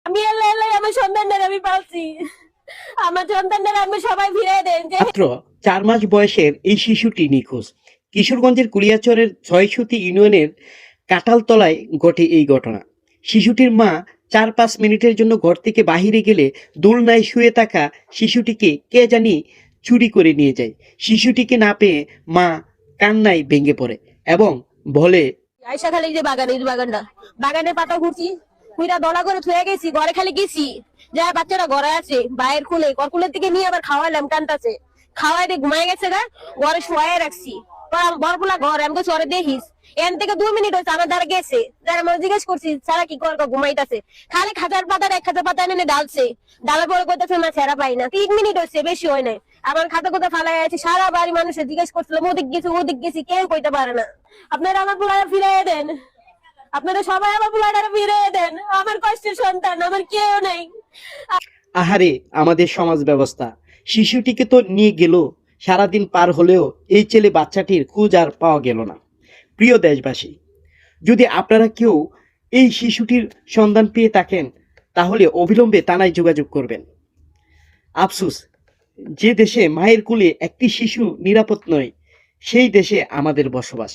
আমি আল্লাহ আল্লাহ আমার সন্তানদের আমি পাচ্ছি, আমার সন্তানদের আমি সবাই ফিরিয়ে দেন। মাত্র 4 মাস বয়সের এই শিশুটি নিখোঁজ। কিশোরগঞ্জের কুলিয়াচরের ছয়সতী ইউনিয়নের কাঁঠালতলায় ঘটে এই ঘটনা। শিশুটির মা 4-5 মিনিটের জন্য ঘর থেকে বাহিরে গেলে দোলনায় শুয়ে থাকা শিশুটিকে কে জানি চুরি করে নিয়ে যায়। শিশুটিকে না পেয়ে মা কান্নায় ভেঙে পড়ে এবং বলে, আয়সা খালি যে বাগানটা বাগানের পাতা ঘুরছি, কুইরা দলা করে থুয়ে গেছি, ঘরে খালি গেছি যা বাচ্চারা ঘরে আছে বাইরের কুলের থেকে নিয়ে আবার খাওয়াইলাম, কান্তাছে খাওয়াই দিয়ে ঘুমাই গেছে গা, ঘরে শোয়াই রাখছি। বরগুলা ঘর আমাকে চরে দেখিস এন থেকে 2 মিনিট হয়েছে আমার দ্বারা গেছে, যারা আমি জিজ্ঞেস করছি সারা কি কর ঘুমাইতেছে, খালি খাজার পাতার 1000 পাতা এনে ডালছে, ডালার পরে কইতেছে মা ছেড়া পাই না। 3 মিনিট হয়েছে, বেশি হয় নাই। আমার খাতা কোথা ফালাই আছে, সারা বাড়ি মানুষের জিজ্ঞেস করছিলাম ওদিক গেছি কেউ কইতে পারে না। আপনারা আমার পোলাটা ফিরিয়ে দেন, আপনারা সবাই আমার পোলাটা ফিরিয়ে দেন, আমার কষ্টের সন্তান, আমার কেউ নেই। আহারে আমাদের সমাজ ব্যবস্থা। শিশুটিকে তো নিয়ে গেল, সারাদিন পার হলেও এই ছেলে বাচ্চাটির খোঁজ আর পাওয়া গেল না। প্রিয় দেশবাসী, যদি আপনারা কেউ এই শিশুটির সন্ধান পেয়ে থাকেন তাহলে অবিলম্বে থানায় যোগাযোগ করবেন। আফসোস, যে দেশে মায়ের কোলে একটি শিশু নিরাপদ নয় সেই দেশে আমাদের বসবাস।